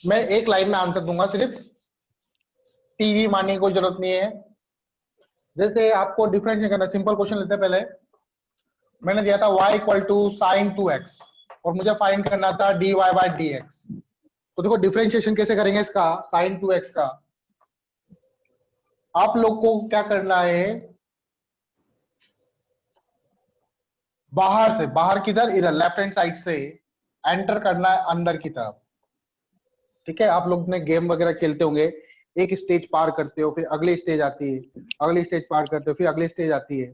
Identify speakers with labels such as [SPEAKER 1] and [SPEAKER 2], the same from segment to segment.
[SPEAKER 1] मैं एक लाइन में आंसर दूंगा सिर्फ, टीवी मानने की कोई जरूरत नहीं है। जैसे आपको डिफरेंशिएट करना, सिंपल क्वेश्चन लेते हैं पहले। मैंने दिया था y equal to sign 2x और मुझे फाइंड करना था dy बाय dx। तो देखो डिफरेंशिएशन कैसे करेंगे इसका, साइन 2x का। आप लोग को क्या करना है, बाहर से, बाहर किधर, इधर लेफ्ट हैंड साइड से एंटर करना है अंदर की तरफ। ठीक है, आप लोग ने गेम वगैरह खेलते होंगे, एक स्टेज पार करते हो, फिर अगली स्टेज आती है, अगली स्टेज पार करते हो, फिर अगली स्टेज आती है।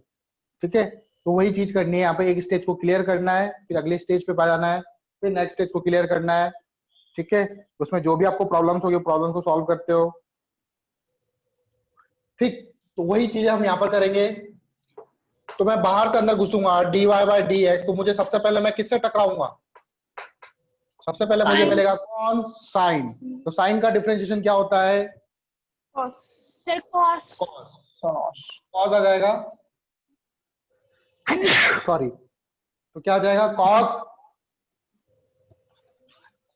[SPEAKER 1] ठीक है, तो वही चीज करनी है यहाँ पे, एक स्टेज को क्लियर करना है, फिर अगले स्टेज पे जाना है, फिर नेक्स्ट स्टेज को क्लियर करना है। ठीक है, उसमें जो भी आपको प्रॉब्लम्स होगी प्रॉब्लम को सॉल्व करते हो। ठीक, तो वही चीजें हम यहाँ पर करेंगे। तो मैं बाहर से अंदर घुसूंगा, dy बाय dx, तो मुझे सबसे पहले मैं किससे टकराऊंगा, सबसे पहले मुझे मिलेगा कौन, साइन। तो साइन का डिफरेंशिएशन क्या होता है,
[SPEAKER 2] सर कॉस।
[SPEAKER 1] कॉस आ जाएगा, सॉरी, तो क्या आ जाएगा, कॉस।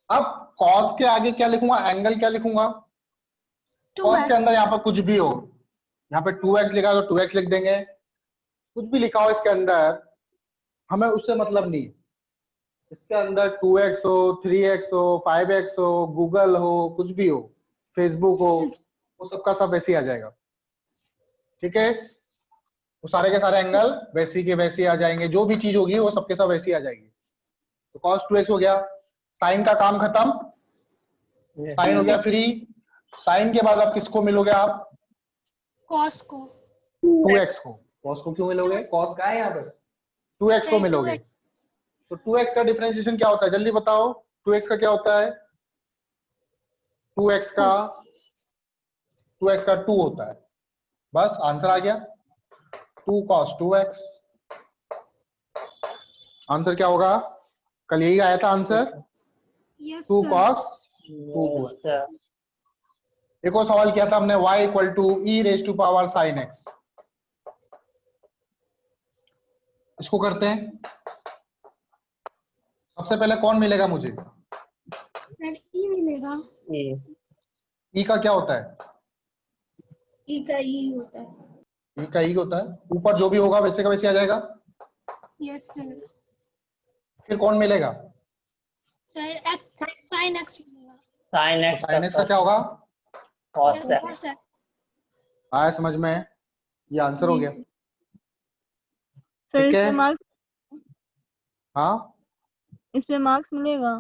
[SPEAKER 1] अब कॉस के आगे क्या लिखूंगा, एंगल क्या लिखूंगा, कॉस के अंदर यहाँ पर कुछ भी हो, यहाँ पे 2x लिखा तो 2x लिख देंगे, कुछ भी लिखा हो इसके अंदर, हमें उससे मतलब नहीं। इसके अंदर 2x हो, 3x हो, 5x हो, गूगल हो, कुछ भी हो, फेसबुक हो, वो सबका सब वैसे ही आ जाएगा। ठीक है, वो सारे के सारे एंगल वैसी के वैसे आ जाएंगे, जो भी चीज होगी वो सबके सब वैसी आ जाएगी। तो cos 2x हो गया, साइन का काम खत्म, साइन हो गया फ्री। साइन के बाद आप किसको मिलोगे, आप
[SPEAKER 2] कॉस को,
[SPEAKER 1] 2x को। cos को क्यों मिलोगे, cos का है यहाँ पे, 2x को मिलोगे। तो 2x का डिफरेंशिएशन क्या होता है, जल्दी बताओ, 2x का क्या होता है, 2x का 2 होता है, बस आंसर आ गया, 2 cos 2x। आंसर क्या होगा, कल यही आया था आंसर, 2 cos 2x। एक और सवाल किया था हमने, y equal to e raise to power sine x। इसको करते हैं, सबसे पहले कौन मिलेगा मुझे,
[SPEAKER 2] सर ई मिलेगा।
[SPEAKER 1] e का क्या होता है,
[SPEAKER 2] ई का ई होता है।
[SPEAKER 1] e का e होता है, ऊपर जो भी होगा वैसे का वैसे आ जाएगा।
[SPEAKER 2] Yes sir.
[SPEAKER 1] फिर कौन मिलेगा,
[SPEAKER 2] सर एक्स, साइन एक्स मिलेगा।
[SPEAKER 1] साइन x का क्या होगा,
[SPEAKER 2] कॉस एक्स।
[SPEAKER 1] आया समझ में, ये आंसर हो गया।
[SPEAKER 3] सर
[SPEAKER 1] ठीक है,
[SPEAKER 3] इससे मार्क्स,
[SPEAKER 1] हाँ
[SPEAKER 3] इससे मार्क्स मिलेगा।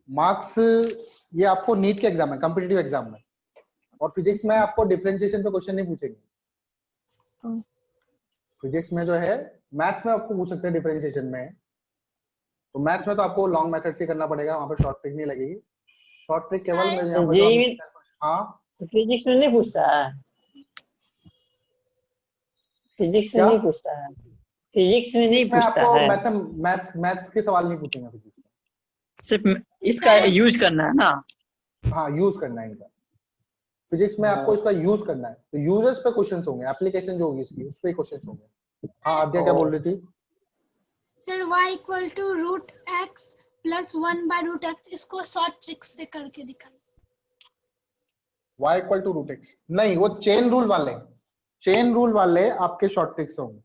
[SPEAKER 1] मार्क्स, ये आपको नीट के एग्जाम है, कॉम्पिटिटिव एग्जाम में, और फिजिक्स में आपको डिफरेंशिएशन पे क्वेश्चन नहीं पूछेंगे। फिजिक्स में जो है, मैथ्स में आपको पूछ सकते हैं डिफरेंशिएशन में, तो मैथ्स में तो आपको लॉन्ग मेथड से करना पड़ेगा, वहां पे शॉर्ट ट्रिक नहीं लगेगी। शॉर्ट ट्रिक केवल मैं यहाँ पर हाँ
[SPEAKER 4] फिजिक्स में नहीं पूछता है, फिजिक्स में नहीं पूछता है, फिजिक्स में नहीं पूछता है,
[SPEAKER 1] मैथ्स मैथ्स के सवाल नहीं पूछेंगे फिजिक्स में,
[SPEAKER 4] सिर्फ इसका यूज करना है ना।
[SPEAKER 1] हाँ यूज करना है इनका, फिजिक्स में आपको इसका यूज करना है, तो यूजर्स पे क्वेश्चंस होंगे, एप्लीकेशन जो होगी इसकी उस पे क्वेश्चंस होंगे। हाँ आद्या क्या बोल रही थी,
[SPEAKER 2] sir y equal to root x plus 1 by root x, इसको शॉर्ट ट्रिक से करके दिखा।
[SPEAKER 1] y equal to root x, नहीं वो चेन रूल वाले, चेन रूल वाले आपके शॉर्ट ट्रिक्स होंगे।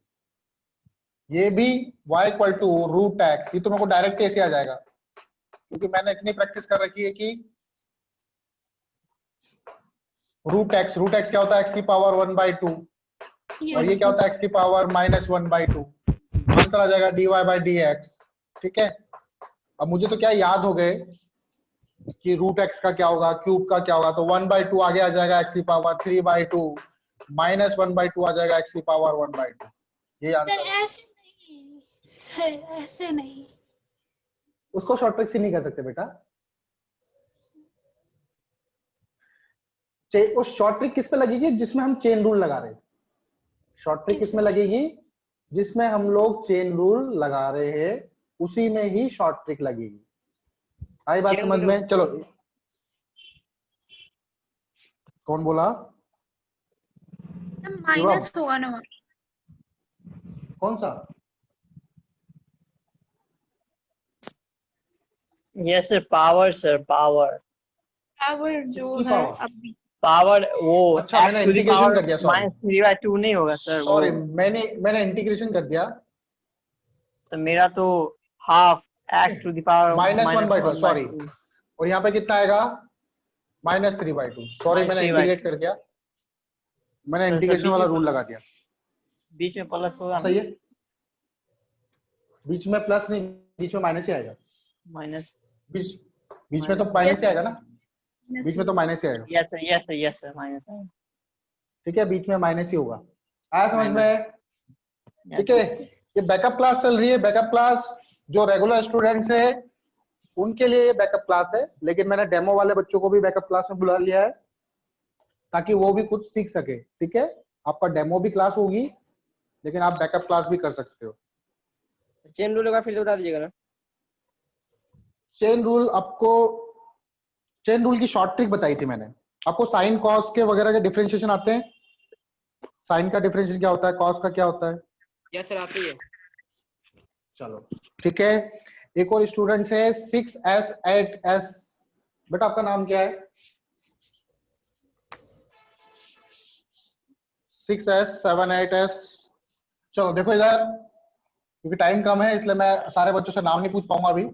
[SPEAKER 1] ये भी y equal to root x, ये तो मेरे को डायरेक्ट ऐसे आ जाएगा, क्योंकि मैंने इतनी प्रैक्टिस कर रखी है कि रूट एक्स क्या होता है, x की पावर 1/2, और ये क्या होता है, x की पावर -1/2। आंसर आ जाएगा dy बाई dx। ठीक है, अब मुझे तो क्या याद हो गए कि रूट एक्स का क्या होगा, क्यूब का क्या होगा, तो 1/2 आगे आ जाएगा x की पावर 3/2, -1/2 आ जाएगा x की पावर 1/2। ये आंसर।
[SPEAKER 2] सर ऐसे नहीं, सर ऐसे नहीं,
[SPEAKER 1] उसको शॉर्ट ट्रिक से नहीं कर सकते बेटा, उस शॉर्ट ट्रिक किस पे लगेगी, जिसमें हम चेन रूल लगा रहे हैं। शॉर्ट ट्रिक किस में लगेगी, जिसमें हम लोग चेन रूल लगा रहे हैं, उसी में ही शॉर्ट ट्रिक लगेगी। आई बात समझ में, चलो कौन बोला,
[SPEAKER 3] माइनस होगा ना,
[SPEAKER 1] कौन सा,
[SPEAKER 4] yes sir, power sir, power.
[SPEAKER 3] Power जो
[SPEAKER 1] की
[SPEAKER 3] है
[SPEAKER 1] पावर?
[SPEAKER 3] अभी
[SPEAKER 4] पावर वो
[SPEAKER 1] अच्छा,
[SPEAKER 4] x
[SPEAKER 1] मैंने
[SPEAKER 4] टू द
[SPEAKER 1] इंटीग्रेशन
[SPEAKER 4] पावर
[SPEAKER 1] कर दिया, सॉरी
[SPEAKER 4] -3/2 नहीं होगा सर वो।
[SPEAKER 1] सॉरी, मैंने इंटीग्रेशन कर दिया।
[SPEAKER 4] तो मेरा तो half x to the power
[SPEAKER 1] -1/2, sorry.
[SPEAKER 4] -1/2
[SPEAKER 1] और यहाँ पे कितना आएगा? -3/2, सॉरी मैंने इंटीग्रेट कर दिया, मैंने
[SPEAKER 4] तो सर
[SPEAKER 1] इंटीग्रेशन वाला रूल लगा दिया।
[SPEAKER 4] बीच में प्लस होगा ना?
[SPEAKER 1] सही है, बीच में प्लस नहीं, बीच में माइनस ही आएगा।
[SPEAKER 4] माइनस।
[SPEAKER 1] बीच बीच में तो माइनस ही आएगा ना, बीच में तो माइनस ही आएगा।
[SPEAKER 4] Yes sir, yes sir, yes sir, minus है।
[SPEAKER 1] ठीक है, बीच में माइनस ही होगा। आया समझ में? ठीक है,
[SPEAKER 4] यस
[SPEAKER 1] ये बैकअप क्लास चल रही है। बैकअप क्लास जो रेगुलर स्टूडेंट्स है उनके लिए ये बैकअप क्लास है, लेकिन मैंने डेमो वाले बच्चों को भी बैकअप क्लास में बुला लिया है ताकि वो भी कुछ सीख सके। ठीक है, आपका डेमो भी क्लास होगी, लेकिन आप बैकअप क्लास भी कर सकते हो।
[SPEAKER 5] चेन रूल का फिर से बता दीजिएगा ना।
[SPEAKER 1] चेन रूल आपको, चेन रूल की शॉर्ट ट्रिक बताई थी मैंने आपको। साइन कॉस के वगैरह के डिफरेंशिएशन आते हैं? साइन का डिफरेंशिएशन क्या होता है, कॉस का क्या होता है?
[SPEAKER 5] यस सर, आती है।
[SPEAKER 1] चलो ठीक है, एक और स्टूडेंट है 6S 8S। बेटा आपका नाम क्या है? 6S 7 8S। चलो देखो इधर, क्योंकि टाइम कम है इसलिए मैं सारे बच्चों से नाम नहीं पूछ पाऊंगा अभी।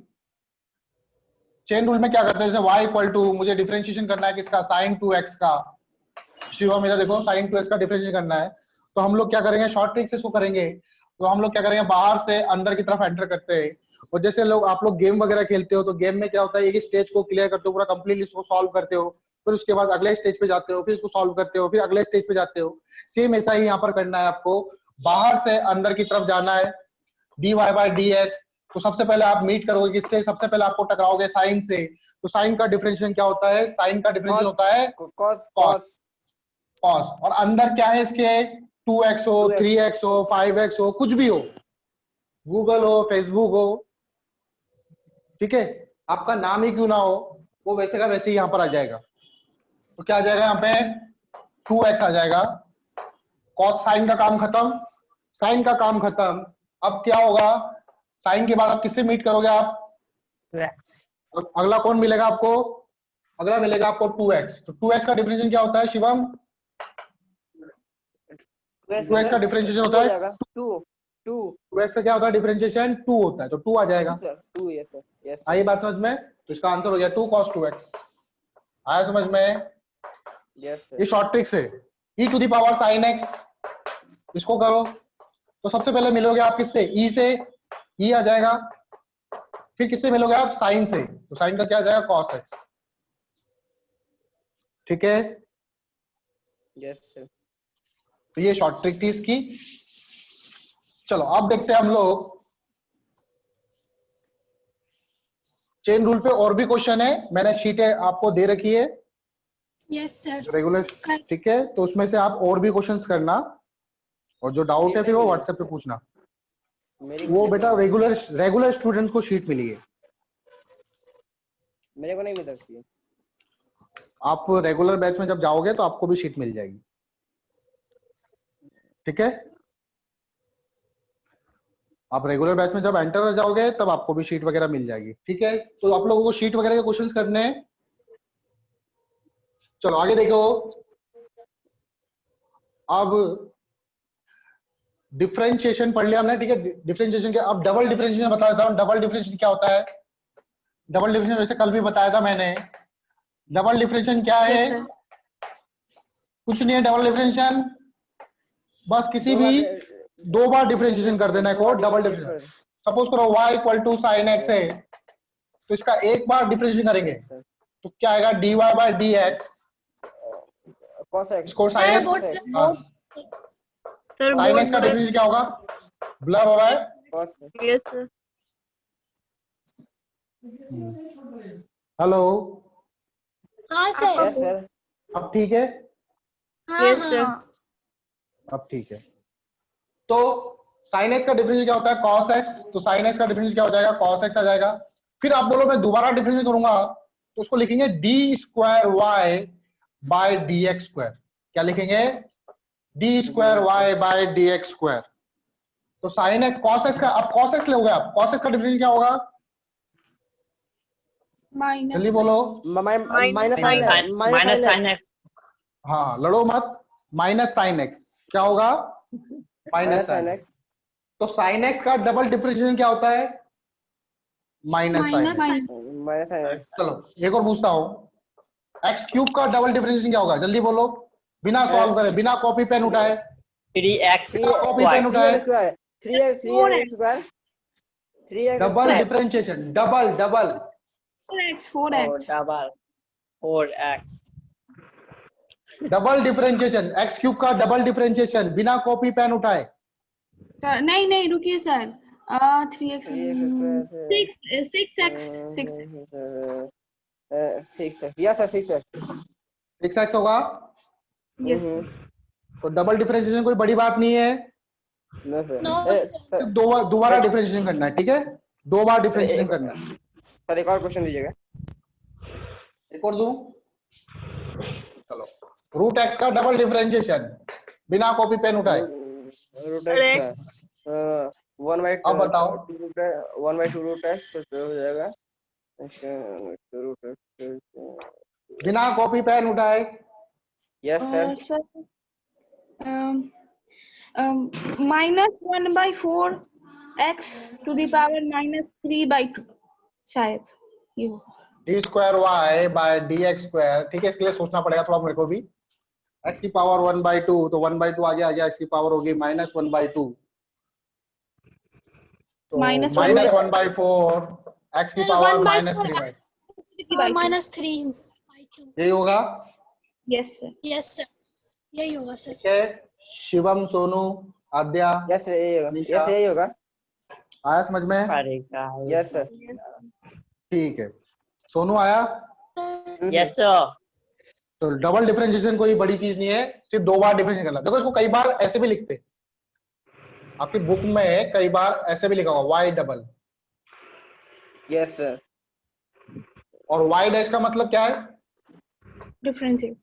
[SPEAKER 1] चेन रूल में क्या करते हैं, जैसे y इक्वल टू, मुझे डिफरेंशिएशन करना है किसका? sin 2x का। शिवम इधर देखो, sin 2x का डिफरेंशिएशन करना है, तो हम लोग क्या करेंगे? शॉर्ट ट्रिक से इसको करेंगे। तो हम लोग क्या करेंगे, बाहर से अंदर की तरफ एंटर करते हैं। और जैसे लोग, आप लोग गेम वगैरह खेलते हो तो गेम में क्या होता है, एक स्टेज को क्लियर करते हो, पूरा कंप्लीटली इसको सॉल्व करते हो, फिर उसके बाद अगले स्टेज पे जाते हो, फिर इसको सॉल्व करते हो, फिर अगले स्टेज पे जाते हो। सेम ऐसा ही यहाँ पर करना है आपको, बाहर से अंदर की तरफ जाना है। dy/dx, तो सबसे पहले आप मीट करोगे किससे? सबसे पहले आपको टकराओगे साइन से। तो साइन का डिफरेंशिएशन क्या होता है? साइन का डिफरेंशिएशन होता है
[SPEAKER 5] कॉस
[SPEAKER 1] कॉस। कॉस, और अंदर क्या है इसके? 2x हो,
[SPEAKER 5] 2x
[SPEAKER 1] 3x हो, 5x हो, कुछ भी हो, गूगल हो, फेसबुक हो। ठीक है, आपका नाम ही क्यों ना हो, वो वैसे का वैसे ही यहाँ पर आ जाएगा। तो क्या आ जाएगा यहाँ पे? 2x आ जाएगा। कॉस, साइन का काम खत्म, साइन का काम खत्म। अब क्या होगा? साइन के बाद आप किससे मीट करोगे? आप अगला कौन मिलेगा आपको? अगला मिलेगा आपको 2x। तो 2x का डिफरेंशिएशन क्या होता है शिवम? 2x का डिफरेंशिएशन होता है 2x का क्या होता है डिफरेंशिएशन? 2 होता है, तो 2 आ जाएगा।
[SPEAKER 5] Sir 2। Yes sir, yes
[SPEAKER 1] I बात समझ में? तो इसका आंसर हो गया 2 cos 2x। आया समझ में?
[SPEAKER 5] यस
[SPEAKER 1] ये
[SPEAKER 5] सर।
[SPEAKER 1] शॉर्ट ट्रिक्स है। e to the power sin x, इसको करो तो सबसे पहले मिलोगे आप किससे? e से, e आ जाएगा। फिर किससे मिलोगे आप? साइन से, तो साइन का क्या आ जाएगा? cos x। ठीक है,
[SPEAKER 5] यस सर।
[SPEAKER 1] तो ये शॉर्ट ट्रिक थी इसकी। चलो अब देखते हैं हम लोग चेन रूल पे और भी क्वेश्चन है, मैंने शीटें आपको दे रखी है
[SPEAKER 2] यस सर।
[SPEAKER 1] रेगुलर। ठीक है, तो उसमें से आप और भी क्वेश्चंस करना, और जो डाउट है फिर वो व्हाट्सएप पे पूछना। वो बेटा रेगुलर स्टूडेंट्स को शीट मिली है,
[SPEAKER 5] मेरे को नहीं मिल सकती है।
[SPEAKER 1] आप रेगुलर बैच में जब जाओगे तो आपको भी शीट मिल जाएगी। ठीक है, आप रेगुलर बैच में जब एंटर हो जाओगे तब आपको भी शीट वगैरह मिल जाएगी। ठीक है, तो आप लोगों को शीट वगैरह के क्वेश्चंस करने हैं। चलो आगे देखो, अब डिफरेंशिएशन पढ़ लिया हमने। ठीक है, डिफरेंशिएशन के, अब डबल डिफरेंशिएशन बता देता हूँ। डबल डिफरेंशिएशन क्या होता है? डबल डिफरेंशिएशन वैसे कल भी बताया था मैंने। डबल डिफरेंशिएशन क्या है?
[SPEAKER 3] Yes, sir.
[SPEAKER 1] कुछ नहीं है डबल डिफरेंशिएशन, बस किसी भी दो बार डिफरेंशिएशन कर देना है, डबल डिफरेंशिएशन। सपोज करो y equal to sine x है, तो इसका एक बार डिफरेंशिएशन करेंगे तो क्या आएगा? dy/dx
[SPEAKER 5] cos x
[SPEAKER 1] इसको sine x,
[SPEAKER 3] Sir,
[SPEAKER 1] sine
[SPEAKER 3] board
[SPEAKER 1] x का डिफरेंशिएशन क्या होगा? ब्लर हो रहा है।
[SPEAKER 5] cos
[SPEAKER 3] Yes, sir.
[SPEAKER 1] हेलो,
[SPEAKER 2] हाँ सर।
[SPEAKER 5] Yes sir.
[SPEAKER 1] अब ठीक है?
[SPEAKER 2] हाँ
[SPEAKER 3] Yes, sir.
[SPEAKER 2] हाँ।
[SPEAKER 1] अब ठीक है। तो sin x का डिफरेंशिएशन क्या होता है? cos x। तो sin x का डिफरेंशिएशन क्या हो जाएगा? cos x आ जाएगा। फिर आप बोलो मैं दोबारा डिफरेंशिएशन करूंगा, तो उसको लिखेंगे d²y/dx²। क्या लिखेंगे? d²y/dx²। तो sin x, cos x का, अब cos x लोगे आप, cos x का डिफरेंशिएशन क्या होगा?
[SPEAKER 3] माइनस
[SPEAKER 1] जल्दी बोलो।
[SPEAKER 5] Minus sine
[SPEAKER 4] minus sine x.
[SPEAKER 1] हाँ लड़ो मत। माइनस साइन एक्स क्या होगा? Minus
[SPEAKER 5] sine
[SPEAKER 1] sine.
[SPEAKER 5] एक्स।
[SPEAKER 1] तो साइन एक्स का डबल डिफरेंशिएशन क्या होता है? Minus sine
[SPEAKER 2] minus
[SPEAKER 1] x.
[SPEAKER 2] Sine.
[SPEAKER 5] Minus sine x.
[SPEAKER 1] चलो एक और पूछता हूँ। एक्स क्यूब का डबल डिफरेंशिएशन क्या होगा? जल्दी बोलो, बिना सॉल्व करे, बिना कॉपी पेन उठाए।
[SPEAKER 4] 3x
[SPEAKER 1] copy pen
[SPEAKER 4] square.
[SPEAKER 1] उठाए।
[SPEAKER 5] 3x square. 3x square. 3x
[SPEAKER 1] double
[SPEAKER 5] square.
[SPEAKER 1] Differentiation, double double.
[SPEAKER 3] 4x
[SPEAKER 4] और
[SPEAKER 3] 4x
[SPEAKER 4] double 4x।
[SPEAKER 1] Double differentiation, x cube का डबल डिफरेंशिएशन बिना कॉपी पेन उठाए।
[SPEAKER 3] नहीं नहीं रुकिए sir 3x
[SPEAKER 5] 3x square
[SPEAKER 3] 6x
[SPEAKER 5] 6x। Yes sir 6x।
[SPEAKER 1] 6x होगा।
[SPEAKER 3] Yes
[SPEAKER 1] तो double differentiation कोई बड़ी बात नहीं है।
[SPEAKER 5] No sir.
[SPEAKER 2] नो
[SPEAKER 1] सिर्फ दोबारा डिफरेंशिएशन करना है, ठीक है? 2 बार डिफरेंशिएशन करना है।
[SPEAKER 5] सर एक और क्वेश्चन दीजिएगा।
[SPEAKER 1] एक और दूं? चलो, रूट एक्स का डबल डिफरेंशिएशन बिना कॉपी पेन उठाए।
[SPEAKER 5] रूट एक्स का 1/2
[SPEAKER 1] अब बताओ।
[SPEAKER 5] 1/2 रूट एक्स हो जाएगा। Root x.
[SPEAKER 1] बिना कॉपी पेन उठाए।
[SPEAKER 5] Yes sir.
[SPEAKER 3] Sir -1/4 x to the power -3/2 शायद ये होगा।
[SPEAKER 1] D square y by d x square, ठीक है? इसके लिए सोचना पड़ेगा थोड़ा मेरे को भी। एक्स की पावर 1/2, तो 1/2 आ गया एक्स की पावर होगी -1/2, तो
[SPEAKER 3] -1/4
[SPEAKER 1] -1/4 एक्स की पावर
[SPEAKER 2] 1/4
[SPEAKER 1] -3/2
[SPEAKER 2] -3/2।
[SPEAKER 1] यही होगा।
[SPEAKER 3] Yes sir.
[SPEAKER 2] यस सर, यही होगा सर।
[SPEAKER 1] ठीक है, शिवम, सोनू, आद्या,
[SPEAKER 5] यस
[SPEAKER 1] निशा,
[SPEAKER 5] यही होगा।
[SPEAKER 1] आया समझ में?
[SPEAKER 4] अरे गाइस।
[SPEAKER 5] Yes sir.
[SPEAKER 1] ठीक है, सोनू आया।
[SPEAKER 4] Yes sir.
[SPEAKER 1] तो डबल डिफरेंशिएशन कोई बड़ी चीज नहीं है, सिर्फ 2 बार डिफरेंशिएशन करना। देखो इसको कई बार ऐसे भी लिखते हैं, आपकी बुक में कई बार ऐसे भी लिखा होगा वाई डबल।
[SPEAKER 5] Yes sir.
[SPEAKER 1] और वाई डैश का मतलब क्या है?
[SPEAKER 3] Differentiate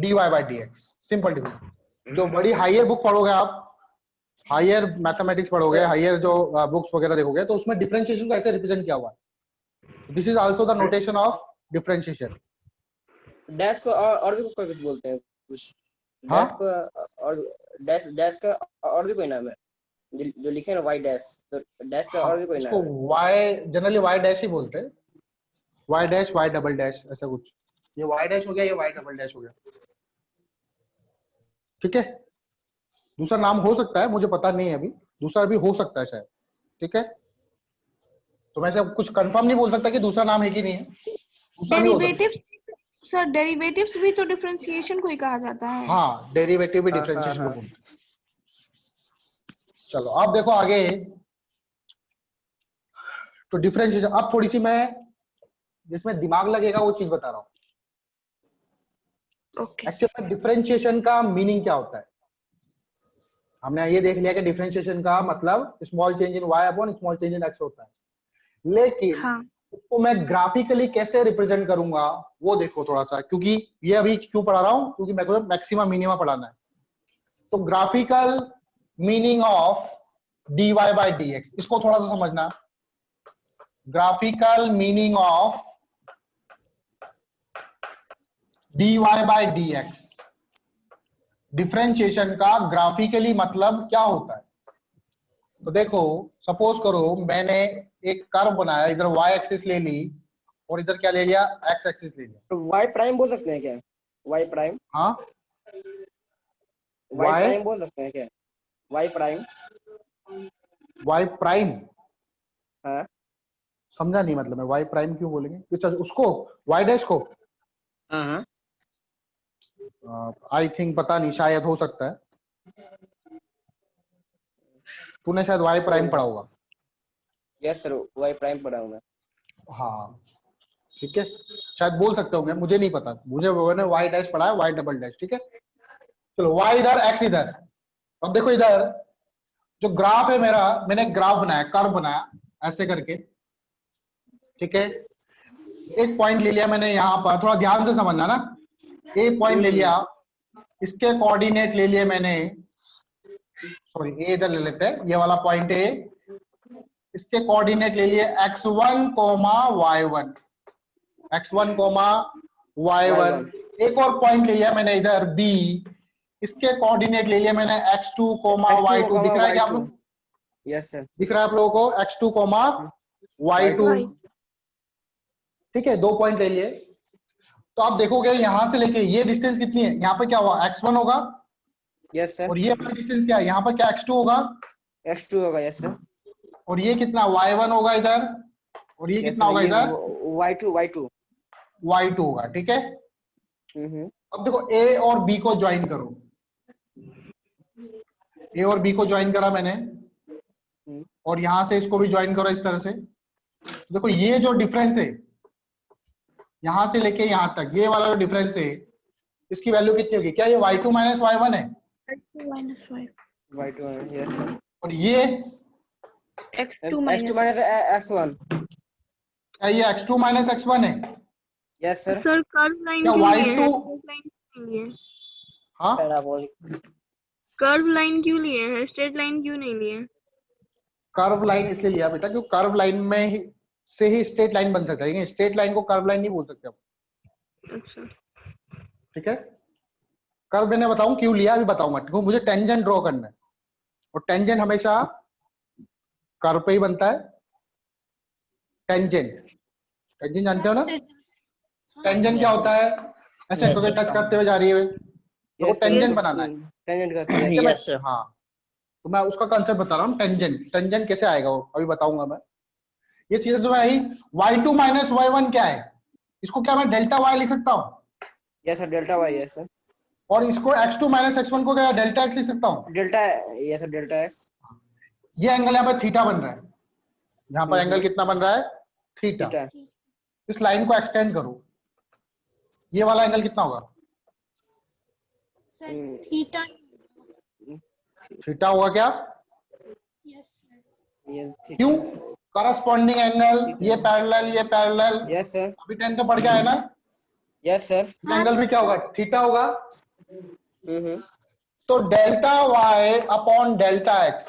[SPEAKER 1] dy by d x, simple difference. जो बड़ी हायर बुक पढ़ोगे आप, हायर मैथमेटिक्स पढ़ोगे, हायर जो बुक्स वगैरह देखोगे, तो उसमें डिफरेंशिएशन को ऐसे रिप्रेजेंट किया हुआ है। This is also the notation of differentiation.
[SPEAKER 5] Dash को और भी कुछ बोलते हैं कुछ।
[SPEAKER 1] हाँ?
[SPEAKER 5] डैश को और डैश का और भी कोई नाम है जो लिखे हैं वाई डैश, तो डैश का और भी कोई नाम
[SPEAKER 1] इसको
[SPEAKER 5] है।
[SPEAKER 1] वाई, जनरली वाई डैश ही बोलते हैं। Y dash, y double dash, ऐसा कुछ। ये वाई डैश हो गया, ये वाई डबल डैश हो गया, ठीक है? दूसरा नाम हो सकता है, मुझे पता नहीं है अभी, दूसरा भी हो सकता है शायद, ठीक है? तो मैं सब कुछ कंफर्म नहीं बोल सकता कि दूसरा नाम है कि नहीं है, दूसरा भी हो सकता है।
[SPEAKER 3] डेरिवेटिव्स सर डेरिवेटिव्स भी तो डिफरेंशिएशन को ही कहा जाता है।
[SPEAKER 1] हाँ, डेरिवेटिव भी
[SPEAKER 5] हाँ,
[SPEAKER 1] डिफरेंशिएशन
[SPEAKER 5] हाँ,
[SPEAKER 1] को बोलते हैं। चलो अब देखो आगे, तो डिफरेंशिएशन। अब थोड़ी सी मैं जिसमें दिमाग लगेगा वो चीज बता रहा हूँ।
[SPEAKER 3] ओके
[SPEAKER 1] एक्चुअली में डिफरेंशिएशन का मीनिंग क्या होता है? हमने ये देख लिया कि डिफरेंशिएशन का मतलब small change in y upon small change in x होता है, लेकिन
[SPEAKER 3] हाँ
[SPEAKER 1] उसको मैं ग्राफिकली कैसे रिप्रेजेंट करूंगा वो देखो थोड़ा सा, क्योंकि ये अभी क्यों पढ़ा रहा हूं, क्योंकि मेरे को मैक्सिमा मिनिमा पढ़ाना है। तो graphical meaning of dy by dx, इसको थोड़ा सा समझना। Graphical meaning of dy by dx, differentiation का ग्राफिकली मतलब क्या होता है? तो देखो, सपोज करो मैंने एक कर्व बनाया, इधर y एक्सिस ले ली और इधर क्या ले लिया, x एक्सिस ले लिया।
[SPEAKER 5] तो वाई प्राइम बोल सकते हैं क्या? Y prime.
[SPEAKER 1] हाँ,
[SPEAKER 5] वाई
[SPEAKER 1] y
[SPEAKER 5] प्राइम बोल सकते हैं क्या? Y prime.
[SPEAKER 1] y प्राइम
[SPEAKER 5] हाँ
[SPEAKER 1] समझा नहीं, मतलब मैं y प्राइम क्यों बोलेंगे? अच्छा, उसको y डैश को
[SPEAKER 5] हाँ हाँ।
[SPEAKER 1] आई थिंक, पता नहीं, शायद हो सकता है तूने शायद y प्राइम पढ़ा होगा।
[SPEAKER 5] यस सर, वाई प्राइम पढ़ा हूँ मैं।
[SPEAKER 1] हाँ ठीक है, शायद बोल सकते होंगे, मुझे नहीं पता, मुझे मैंने y डैश पढ़ा है, y डबल डैश, ठीक है? चलो y इधर, x इधर। अब देखो इधर जो ग्राफ है मेरा, मैंने ग्राफ बनाया, कर्व बनाया ऐसे करके, ठीक है? एक पॉइंट ले लिया मैंने यहाँ पर, थोड़ा ध्यान से समझना ना। एक पॉइंट ले लिया, इसके कोऑर्डिनेट ले लिए मैंने, सॉरी ए इधर ले लेते हैं, ये वाला पॉइंट ए, इसके कोऑर्डिनेट ले लिए x1, y1, x1 coma y1। एक और पॉइंट ले लिया मैंने इधर b, इसके कोऑर्डिनेट ले लिया मैंने x2 कोमा y2। दिख रहा है क्या आप लोग?
[SPEAKER 5] Yes sir.
[SPEAKER 1] दिख रहा है आप लोगों को x2 कोमा y2? ठीक है, 2 पॉइंट ले लिए। तो आप देखोगे यहां से लेके ये डिस्टेंस कितनी है, यहाँ पे क्या हुआ x1 होगा।
[SPEAKER 5] Yes sir.
[SPEAKER 1] और ये वाला डिस्टेंस क्या है, यहाँ पर क्या x2 होगा।
[SPEAKER 5] x2 होगा। Yes sir.
[SPEAKER 1] और ये कितना y1 होगा इधर, और ये कितना होगा इधर y2 होगा। ठीक है, अब देखो a और b को ज्वाइन करो। a और b को ज्वाइन करा मैंने, और यहां से इसको भी ज्वाइन करो इस तरह से। देखो ये जो डिफरेंस है यहां से लेके यहां तक, ये वाला जो डिफरेंस है इसकी वैल्यू कितनी होगी? क्या ये y2 माइनस y1 है?
[SPEAKER 5] y2 yes sir.
[SPEAKER 1] और ये
[SPEAKER 3] x2
[SPEAKER 5] माइनस x1।
[SPEAKER 1] क्या ये x2 माइनस x1 है?
[SPEAKER 5] Yes sir.
[SPEAKER 3] Sir curve line
[SPEAKER 1] क्या
[SPEAKER 3] क्यों
[SPEAKER 1] y2?
[SPEAKER 3] लिए?
[SPEAKER 1] हाँ,
[SPEAKER 4] पैराबोलिक।
[SPEAKER 3] कर्व लाइन क्यों लिए है, स्ट्रेट लाइन क्यों नहीं लिए?
[SPEAKER 1] कर्व लाइन इसलिए लिया बेटा क्योंकि कर्व लाइन में से ही स्ट्रेट लाइन बन सकता है, स्ट्रेट लाइन को कर्व लाइन नहीं बोल सकते आप।
[SPEAKER 3] अच्छा।
[SPEAKER 1] ठीक है, कर्व मैंने बताऊं क्यों लिया अभी बताऊंगा। ठीक है, मुझे टेंजेंट ड्रॉ करना है, और टेंजेंट हमेशा कर्व पे ही बनता है। टेंजेंट जानते हो ना? टेंजेंट क्या होता है? ऐसे तो टच करते हुए जा रही है, तो टेंजेंट बनाना है।
[SPEAKER 5] टेंजेंट का
[SPEAKER 4] यस सर।
[SPEAKER 1] हाँ, तो मैं उसका कंसेप्ट बता रहा हूँ। टेंजेंट कैसे आएगा वो अभी बताऊंगा मैं। ये चीजें जो आई y2 माइनस y1 क्या है, इसको क्या मैं डेल्टा y लिख सकता हूँ?
[SPEAKER 5] Yes sir, delta y। Yes sir.
[SPEAKER 1] और इसको x2 माइनस x1 को क्या डेल्टा x लिख सकता हूँ?
[SPEAKER 5] Delta. Yes sir, delta x।
[SPEAKER 1] ये एंगल यहाँ पर थीटा बन रहा है, यहाँ पर एंगल कितना बन रहा है? थीटा। इस लाइन को एक्सटेंड करो, ये वाला एंगल कितना होगा?
[SPEAKER 2] थीटा।
[SPEAKER 1] थीटा होगा क्या?
[SPEAKER 2] यस
[SPEAKER 1] क्यों? करस्पॉन्डिंग एंगल, ये पैरेलल।
[SPEAKER 5] Yes sir.
[SPEAKER 1] अभी 10th में पढ़ के आए ना?
[SPEAKER 5] Yes sir.
[SPEAKER 1] एंगल भी क्या होगा? थीटा होगा। तो delta y upon delta x,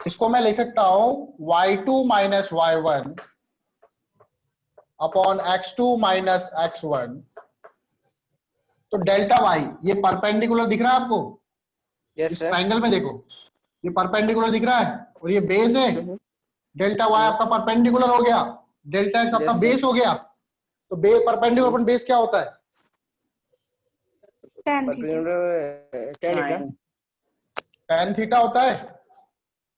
[SPEAKER 1] इसको मैं लिख सकता हूं y2 minus y1 upon x2 minus x1। तो डेल्टा y ये परपेंडिकुलर दिख रहा है आपको?
[SPEAKER 5] यस
[SPEAKER 1] इस
[SPEAKER 5] सर।
[SPEAKER 1] ट्रायंगल में देखो, ये परपेंडिकुलर दिख रहा है, और ये बेस है। डेल्टा y आपका परपेंडिकुलर हो गया, डेल्टा x आपका बेस हो गया। तो परपेंडिकुलर अपॉन बेस क्या होता है? tan थीटा होता है।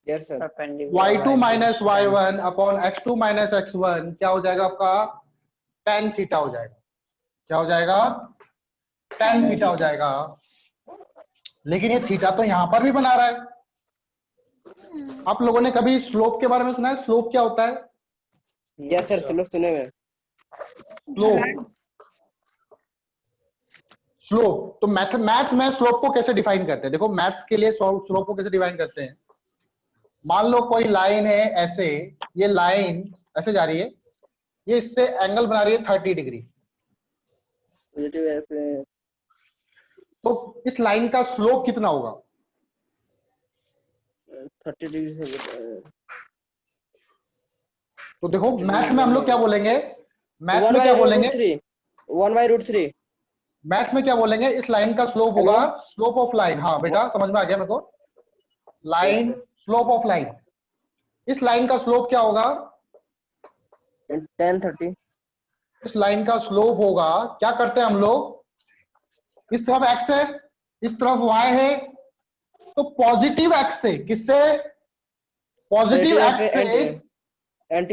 [SPEAKER 5] Yes sir.
[SPEAKER 1] y2 minus y1 upon x2 minus x1 क्या हो जाएगा आपका? tan थीटा हो जाएगा। क्या हो जाएगा? tan थीटा हो जाएगा। लेकिन ये थीटा तो यहां पर भी बना रहा है। आप लोगों ने कभी स्लोप के बारे में सुना है? स्लोप क्या होता है?
[SPEAKER 5] यस सर, स्लोप सुने में।
[SPEAKER 1] स्लोप तो मैथ्स में स्लोप को कैसे डिफाइन करते हैं? देखो मैथ्स के लिए स्लोप को कैसे डिफाइन करते हैं। मान लो कोई लाइन है ऐसे, ये लाइन ऐसे जा रही है, ये इससे एंगल बना रही है 30 डिग्री। तो इस लाइन का स्लोप कितना होगा?
[SPEAKER 5] 30 डिग्री से।
[SPEAKER 1] तो देखो मैथ्स में हम लोग क्या बोलेंगे? मैथ्स में क्या बोलेंगे?
[SPEAKER 5] 1/√3।
[SPEAKER 1] मैथ्स में क्या बोलेंगे? इस लाइन का स्लोप होगा स्लोप ऑफ लाइन। हाँ बेटा समझ में आ गया मेरे को। लाइन स्लोप ऑफ लाइन, इस लाइन का स्लोप क्या होगा?
[SPEAKER 5] tan 30।
[SPEAKER 1] इस लाइन का स्लोप होगा, क्या करते हैं हम लोग, इस तरफ x है, इस तरफ y है, तो पॉजिटिव x से, किससे? पॉजिटिव x से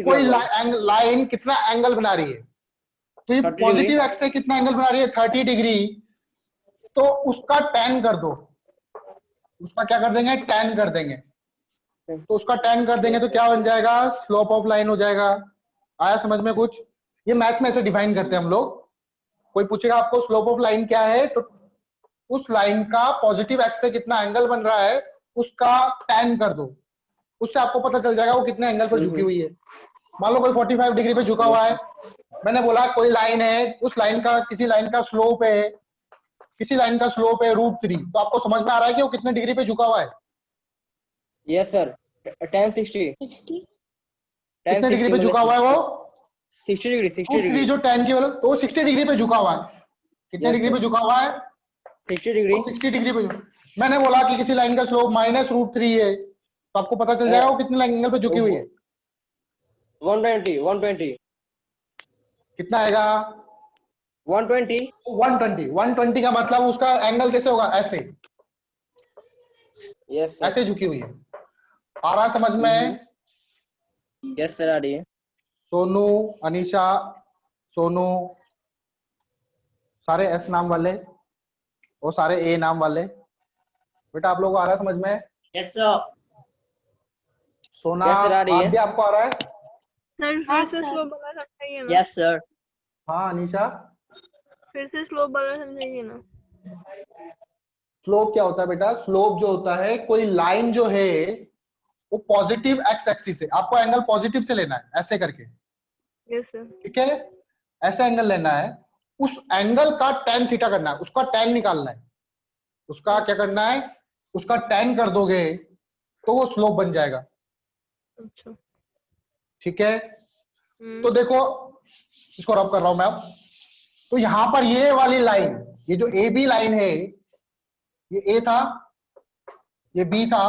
[SPEAKER 1] कोई लाइन कितना एंगल बना रही है? तो ये पॉजिटिव x से कितना एंगल बना रही है? 30 डिग्री। तो उसका tan कर दो, उसका क्या कर देंगे? tan कर देंगे। तो उसका tan कर देंगे तो क्या बन जाएगा? स्लोप ऑफ लाइन हो जाएगा। आया समझ में कुछ? ये मैथ में ऐसे डिफाइन करते हैं हम लोग। कोई पूछेगा आपको स्लोप ऑफ लाइन क्या है, तो उस लाइन का पॉजिटिव एक्स से कितना एंगल बन रहा है उसका tan कर दो, उससे आपको पता चल जाएगा वो कितने एंगल पर झुकी हुई है। मान लो कोई 45 डिग्री पे झुका हुआ है, मैंने बोला कोई लाइन है, उस लाइन का किसी लाइन का स्लोप है, किसी लाइन का स्लोप है √3, तो आपको समझ में आ रहा है कि वो कितने डिग्री पे झुका हुआ है?
[SPEAKER 5] Yes sir, tan 60।
[SPEAKER 1] कितने डिग्री पे झुका हुआ है वो?
[SPEAKER 5] 60 डिग्री 60
[SPEAKER 1] रूट 3
[SPEAKER 5] डिग्री
[SPEAKER 1] जो tan की वैल्यू, तो 60 डिग्री पे झुका हुआ है। कितने
[SPEAKER 5] Yes,
[SPEAKER 1] डिग्री
[SPEAKER 5] sir.
[SPEAKER 1] पे झुका हुआ है?
[SPEAKER 5] 60 डिग्री
[SPEAKER 1] 60 डिग्री पे। मैंने बोला कि किसी लाइन का स्लोप -√3 है, तो आपको पता चल जाएगा वो कितने एंगल पे झुकी हुई है।
[SPEAKER 5] 120
[SPEAKER 1] कितना आएगा?
[SPEAKER 5] 120
[SPEAKER 1] 120 का मतलब उसका एंगल कैसे होगा? ऐसे,
[SPEAKER 5] यस सर
[SPEAKER 1] ऐसे झुकी हुई है। आ रहा है समझ में?
[SPEAKER 5] यस सर आ रही है
[SPEAKER 1] सोनू, अनीशा, सोनू, सारे एस नाम वाले और सारे ए नाम वाले, बेटा आप लोगों को आ रहा है समझ में?
[SPEAKER 4] Yes sir.
[SPEAKER 1] सोना,
[SPEAKER 5] Yes, sir, आ रही है।
[SPEAKER 1] आप भी आपको आ रहा है?
[SPEAKER 3] सर
[SPEAKER 2] हाँ,
[SPEAKER 3] फिर से
[SPEAKER 2] सर।
[SPEAKER 3] स्लोप वाला समझाइए ना।
[SPEAKER 4] Yes sir.
[SPEAKER 1] हाँ अनीशा,
[SPEAKER 3] फिर से स्लोप वाला समझाइए ना।
[SPEAKER 1] स्लोप क्या होता है बेटा? स्लोप जो होता है, कोई लाइन जो है वो पॉजिटिव एक्स एक्सिस है, आपको एंगल पॉजिटिव से लेना है, ऐसे करके,
[SPEAKER 3] यस सर।
[SPEAKER 1] ठीक है? ऐसा एंगल लेना है, उस एंगल का tan थीटा करना है, उसका tan निकालना है, उसका क्या करना है? उसका tan कर दोगे तो वो स्लोप बन जाएगा,
[SPEAKER 3] अच्छा।
[SPEAKER 1] ठीक है? तो देखो, इसको रब कर रहा हूं मैं अब। तो यहां पर ये वाली लाइन, ये जो ए बी लाइन है, ये ए था, ये बी था,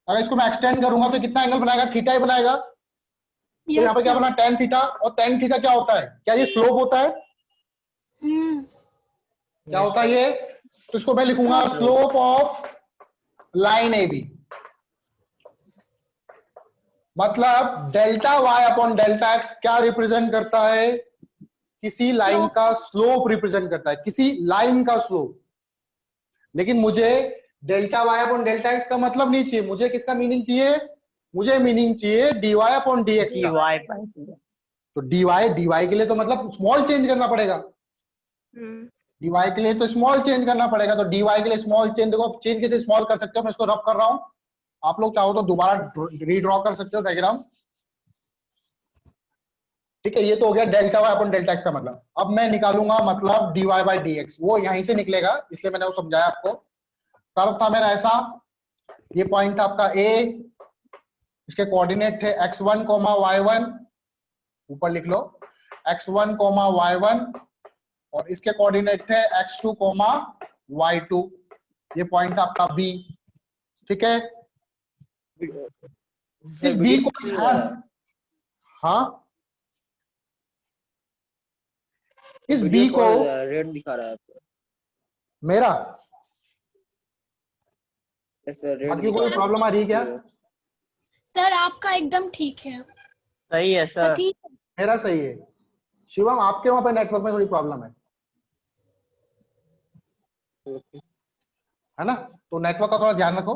[SPEAKER 1] अगर इसको मैं एक्सटेंड करूंगा तो कितना एंगल बनाएगा? थीटा ही बनाएगा। तो यहाँ पर क्या बना? tan theta. और tan थीटा क्या होता है? क्या ये स्लोप होता है? क्या होता है ये? तो इसको मैं लिखूंगा slope of line A B, मतलब delta Y upon delta X क्या रिप्रेजेंट करता है? किसी लाइन का स्लोप रिप्रेजेंट करता है, किसी लाइन का स्लोप। लेकिन मुझे delta Y upon delta x का मतलब नहीं चाहिए, मुझे किसका मीनिंग चाहिए? मुझे मीनिंग चाहिए D Y upon D X का।
[SPEAKER 4] Y by D.
[SPEAKER 1] तो डी वाई के लिए तो मतलब स्मॉल चेंज करना पड़ेगा, डी वाई के लिए तो स्मॉल चेंज करना पड़ेगा। तो डी वाई के लिए स्मॉल चेंज, देखो चेंज कैसे स्मॉल कर सकते हो, मैं इसको रब कर रहा हूं, आप लोग चाहो तो दोबारा रीड्रॉ कर सकते हो डायग्राम, ठीक है? ये तो हो गया delta Y upon delta x का मतलब। अब मैं निकालूंगा मतलब d y by d x, वो यहीं से निकलेगा, इसलिए मैंने वो समझाया आपको। कर्व था मेरा ऐसा, ये पॉइंट था आपका ए, इसके कोऑर्डिनेट थे x1 y1, ऊपर लिख लो x1 y1, और इसके कोऑर्डिनेट थे x2 y2, ये पॉइंट था आपका बी, ठीक है? इस बी को हाँ, इस बी को
[SPEAKER 5] रेड दिखा रहा है
[SPEAKER 1] मेरा,
[SPEAKER 5] रेड
[SPEAKER 1] बाकी कोई प्रॉब्लम आ रही है क्या?
[SPEAKER 2] सर आपका एकदम ठीक है।
[SPEAKER 4] सही है सर।
[SPEAKER 2] ठीक है।
[SPEAKER 1] मेरा सही है। शिवम आपके वहां पे नेटवर्क में थोड़ी प्रॉब्लम है ना? तो नेटवर्क का थोड़ा ध्यान रखो,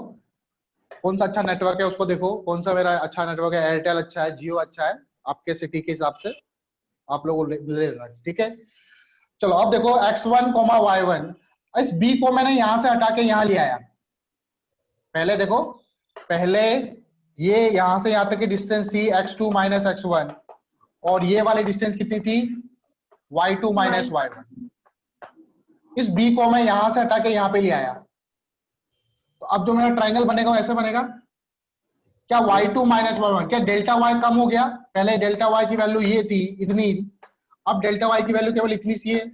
[SPEAKER 1] कौन सा अच्छा नेटवर्क है उसको देखो, कौन सा मेरा अच्छा नेटवर्क है, एयरटेल अच्छा है, जियो अच्छा है, आपके सिटी के हिसाब से आप लोग ले लेना, ठीक है? चलो अब देखो x1 y1, इस b को मैंने यहां से हटा के यहां ले आया। पहले देखो, पहले ये यहां से यहां तक की डिस्टेंस थी x2 माइनस x1, और ये वाली डिस्टेंस कितनी थी? y2 minus y1। इस b को मैं यहां से हटा के यहां पे ले आया, तो अब जो मेरा ट्राइंगल बनेगा वो ऐसे बनेगा। क्या y2 माइनस y1, क्या डेल्टा y कम हो गया? पहले डेल्टा y की वैल्यू ये थी, इतनी, अब डेल्टा y की वैल्यू केवल इतनी सी है।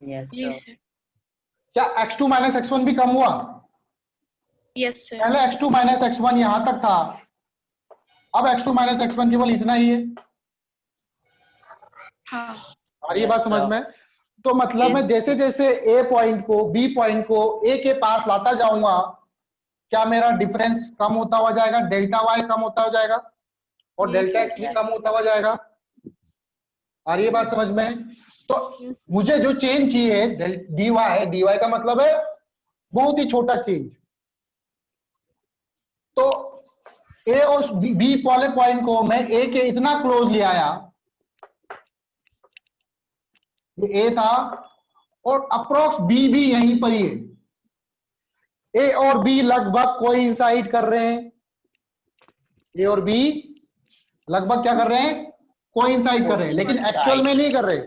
[SPEAKER 4] Yes sir.
[SPEAKER 1] क्या x2 माइनस x1 भी कम हुआ?
[SPEAKER 3] Yes sir.
[SPEAKER 1] पहले x2 माइनस x1 यहां तक था, अब x2 माइनस x1 केवल इतना ही है।
[SPEAKER 3] हाँ।
[SPEAKER 1] और ये बात समझ में? तो मतलब मैं जैसे जैसे ए पॉइंट को, बी पॉइंट को ए के पास लाता जाऊंगा, क्या मेरा डिफरेंस कम होता हुआ जाएगा, डेल्टा वाई कम होता हो जाएगा, और डेल्टा एक्स भी कम होता हुआ जाएगा। और ये बात समझ में? तो मुझे जो चेंज चाहिए डी वाई का मतलब है बहुत ही छोटा चेंज। तो ए और बी वाले पॉइंट को मैं ए के इतना क्लोज ले आया, ये ए था, और अप्रोक्स बी भी यहीं पर ही है। ए और बी लगभग कोइंसाइड कर रहे हैं, ए और बी लगभग क्या कर रहे हैं? कोइंसाइड कर रहे हैं, लेकिन एक्चुअल में नहीं कर रहे।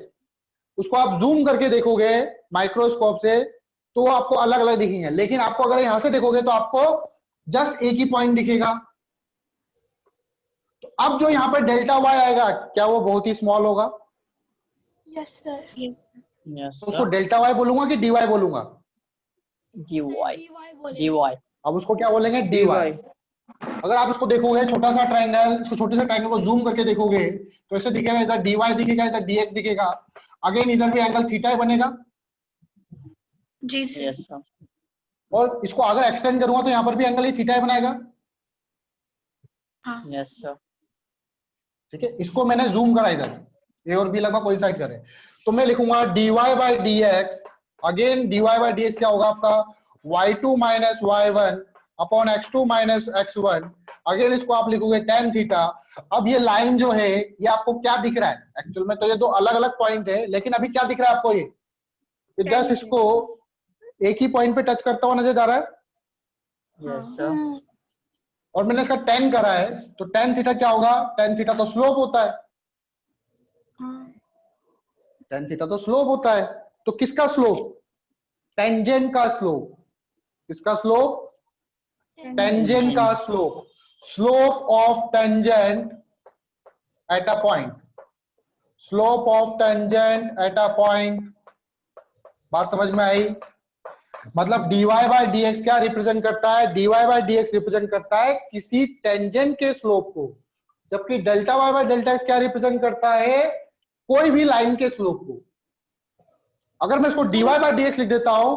[SPEAKER 1] उसको आप जूम करके देखोगे माइक्रोस्कोप से तो आपको अलग अलग दिखेंगे, लेकिन आपको अगर यहां से देखोगे तो आपको जस्ट एक ही पॉइंट दिखेगा। तो अब जो यहाँ पे डेल्टा वाई आएगा क्या वो बहुत ही स्मॉल होगा?
[SPEAKER 2] Yes sir.
[SPEAKER 4] यस
[SPEAKER 1] तो उसको डेल्टा वाई बोलूंगा कि डी वाई बोलूंगा?
[SPEAKER 4] dy
[SPEAKER 2] dy
[SPEAKER 4] dy
[SPEAKER 1] अब उसको क्या बोलेंगे? D y. अगर आप इसको देखोगे छोटा सा ट्रायंगल, इसको छोटे से ट्रायंगल को जूम करके देखोगे तो ऐसे दिखेगा, इधर डी वाई दिखेगा, इधर डी एक्स दिखेगा। अगेन इधर भी एंगल थीटा ही बनेगा।
[SPEAKER 3] जी सर।
[SPEAKER 4] यस सर
[SPEAKER 1] और इसको अगर एक्सटेंड करूंगा तो यहाँ पर भी एंगल ही थीटा ही बनाएगा।
[SPEAKER 3] हाँ।
[SPEAKER 4] यस सर
[SPEAKER 1] ठीक है, इसको मैंने जूम करा इधर, ए और बी लगभग कोइंसाइड करे, तो मैं लिखूंगा dy by d x. Again dy by d x क्या होगा आपका? y2 minus y1 upon x2 minus x1। Again इसको आप लिखोगे tan थीटा। अब ये लाइन जो है ये आपको क्या दिख रहा है? एक्चुअल में तो ये दो अलग अलग पॉइंट है, लेकिन अभी क्या दिख रहा है आपको? ये जस्ट इसको एक ही पॉइंट पे टच करता हुआ नजर जा रहा है।
[SPEAKER 4] यस सर
[SPEAKER 1] और मैंने इसका tan करा है, तो tan थीटा क्या होगा? tan थीटा तो स्लोप होता है। tan थीटा तो स्लोप होता है। तो किसका स्लोप? टेंजेंट का स्लोप। किसका स्लोप? टेंजेंट का slope. Slope of tangent at a point. Slope of tangent at a point. बात समझ में आई? मतलब dy बाई डी एक्स क्या रिप्रेजेंट करता है? dy by d x represent करता है किसी टेंजेंट के स्लोप को, जबकि delta y by delta X क्या रिप्रेजेंट करता है? कोई भी लाइन के स्लोप को। अगर मैं इसको dy बाई डी एक्स लिख देता हूं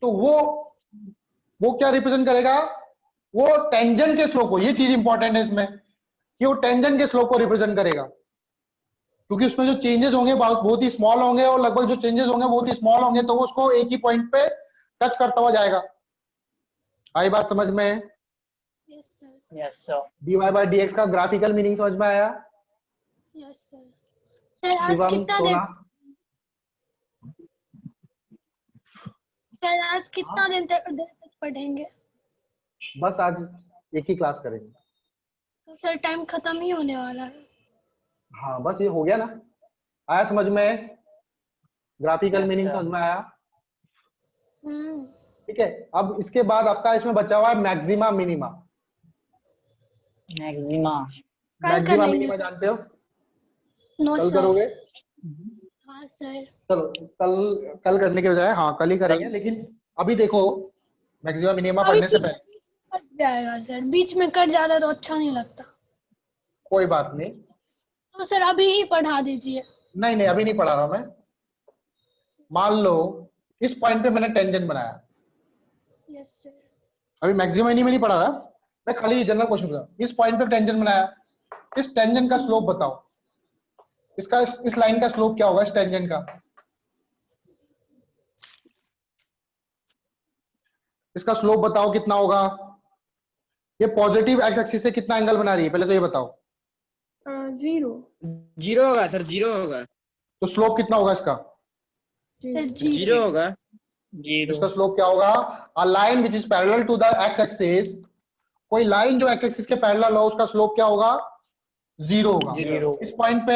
[SPEAKER 1] तो वो क्या रिप्रेजेंट करेगा? वो टेंजेंट के स्लोप को। ये चीज इंपॉर्टेंट है इसमें कि वो टेंजेंट के स्लोप को रिप्रेजेंट करेगा, क्योंकि उसमें जो चेंजेस होंगे बहुत ही स्मॉल होंगे, और लगभग जो चेंजेस होंगे बहुत ही स्मॉल होंगे, तो वो उसको एक ही पॉइंट पे टच करता हुआ जाएगा। आई बात समझ में?
[SPEAKER 2] Yes sir.
[SPEAKER 4] Yes sir
[SPEAKER 1] dy by d X का ग्राफिकल मीनिंग समझ में आया?
[SPEAKER 2] Yes sir. सर आज
[SPEAKER 1] शिवम,
[SPEAKER 2] कितना
[SPEAKER 1] सोना?
[SPEAKER 2] दिन सर आज कितना दिन तक पढ़ेंगे?
[SPEAKER 1] बस आज एक ही क्लास करेंगे।
[SPEAKER 2] तो सर टाइम खत्म ही होने वाला है।
[SPEAKER 1] हाँ बस ये हो गया ना? आया समझ में? Graphical
[SPEAKER 4] Yes,
[SPEAKER 1] meaning
[SPEAKER 4] sir.
[SPEAKER 1] समझ में आया?
[SPEAKER 2] हम्म।
[SPEAKER 1] ठीक है, अब इसके बाद आपका इसमें बचा हुआ है मैक्सिमा मिनिमा।
[SPEAKER 4] मैक्सिमा
[SPEAKER 2] कल कर
[SPEAKER 1] मैक्सिमा
[SPEAKER 2] लेंगे
[SPEAKER 1] मिनिमा
[SPEAKER 2] सर।
[SPEAKER 1] जानते हो?
[SPEAKER 2] नो
[SPEAKER 1] कल
[SPEAKER 2] सर।
[SPEAKER 1] करोगे?
[SPEAKER 2] हाँ सर।
[SPEAKER 1] चलो कल करने के बजाय हाँ कल ही करेंगे, लेकिन अभी देखो मैक्सिमा मिनिमा
[SPEAKER 2] अभी
[SPEAKER 1] पढ़ने से पहले
[SPEAKER 2] कट जाएगा सर, बीच में कट जाता तो अच्छा नहीं लगता।
[SPEAKER 1] कोई बात नहीं।
[SPEAKER 2] तो सर अभी ही पढ़ा दीजिए।
[SPEAKER 1] नहीं नहीं अभी नहीं पढ़ा रहा हूं मैं। मान लो इस पॉइंट पे मैंने टेंजेंट बनाया।
[SPEAKER 2] Yes sir.
[SPEAKER 1] अभी मैक्सिमा में नहीं पढ़ा रहा मैं, खाली जनरल क्वेश्चन पूछा। इस पॉइंट पे टेंजेंट बनाया, इस टेंजेंट का स्लोप बताओ। इसका इस लाइन का स्लोप क्या होगा? इस टेंजेंट का इसका स्लोप बताओ कितना होगा? ये पॉजिटिव एक्स एक्सिस से कितना एंगल बना रही है पहले तो ये बताओ।
[SPEAKER 3] 0
[SPEAKER 5] जीरो होगा सर, जीरो होगा।
[SPEAKER 1] तो स्लोप कितना होगा इसका?
[SPEAKER 2] सर
[SPEAKER 5] जीरो होगा।
[SPEAKER 1] इसका स्लोप क्या होगा? A line which is parallel to the x axis. कोई लाइन जो एक्स एक्सिस के पैरेलल हो उसका स्लोप क्या होगा? 0 होगा।
[SPEAKER 5] जीरो।
[SPEAKER 1] इस पॉइंट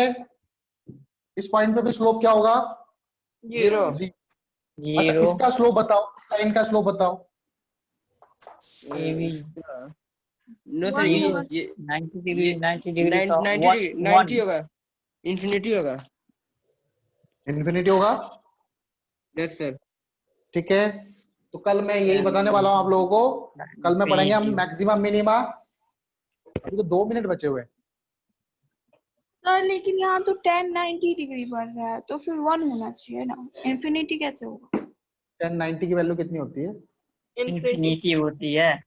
[SPEAKER 1] पे भी स्लोप क्या होगा?
[SPEAKER 5] जीरो।
[SPEAKER 1] अच्छा इसका स्लोप बताओ, इस लाइन का स्लोप बताओ।
[SPEAKER 5] नो सर, ये
[SPEAKER 4] 90 डिग्री 90 डिग्री का
[SPEAKER 5] 90 होगा, इन्फिनिटी होगा।
[SPEAKER 1] इन्फिनिटी होगा?
[SPEAKER 5] Yes sir.
[SPEAKER 1] ठीक है, तो कल मैं यही बताने वाला हूं आप लोगों को। कल में पढ़ेंगे हम मैक्सिमम मिनिमा। अभी तो 2 मिनट बचे हुए हैं।
[SPEAKER 3] सर लेकिन यहाँ तो 10 90 डिग्री बढ़ रहा है, तो फिर 1 होना चाहिए ना, इन्फिनिटी कैसे होगा?
[SPEAKER 1] 10 90 की वैल्यू कितनी होती है?
[SPEAKER 4] इन्फिनिटी होती है।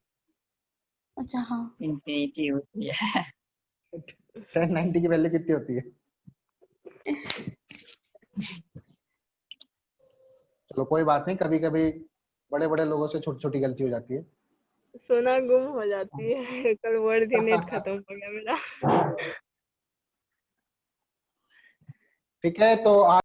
[SPEAKER 3] अच्छा हाँ।
[SPEAKER 4] इन्फिनिटी होती है।
[SPEAKER 1] 10 90 की वैल्यू कितनी होती है? चलो कोई बात नहीं, कभी कभी बड़े बड़े लोगों से छोटी छोटी गलती हो जाती है।
[SPEAKER 6] सोना गुम हो जाती है। कल वर्ड ही नेट खत्म हो गया मेरा।
[SPEAKER 1] ठीक है, तो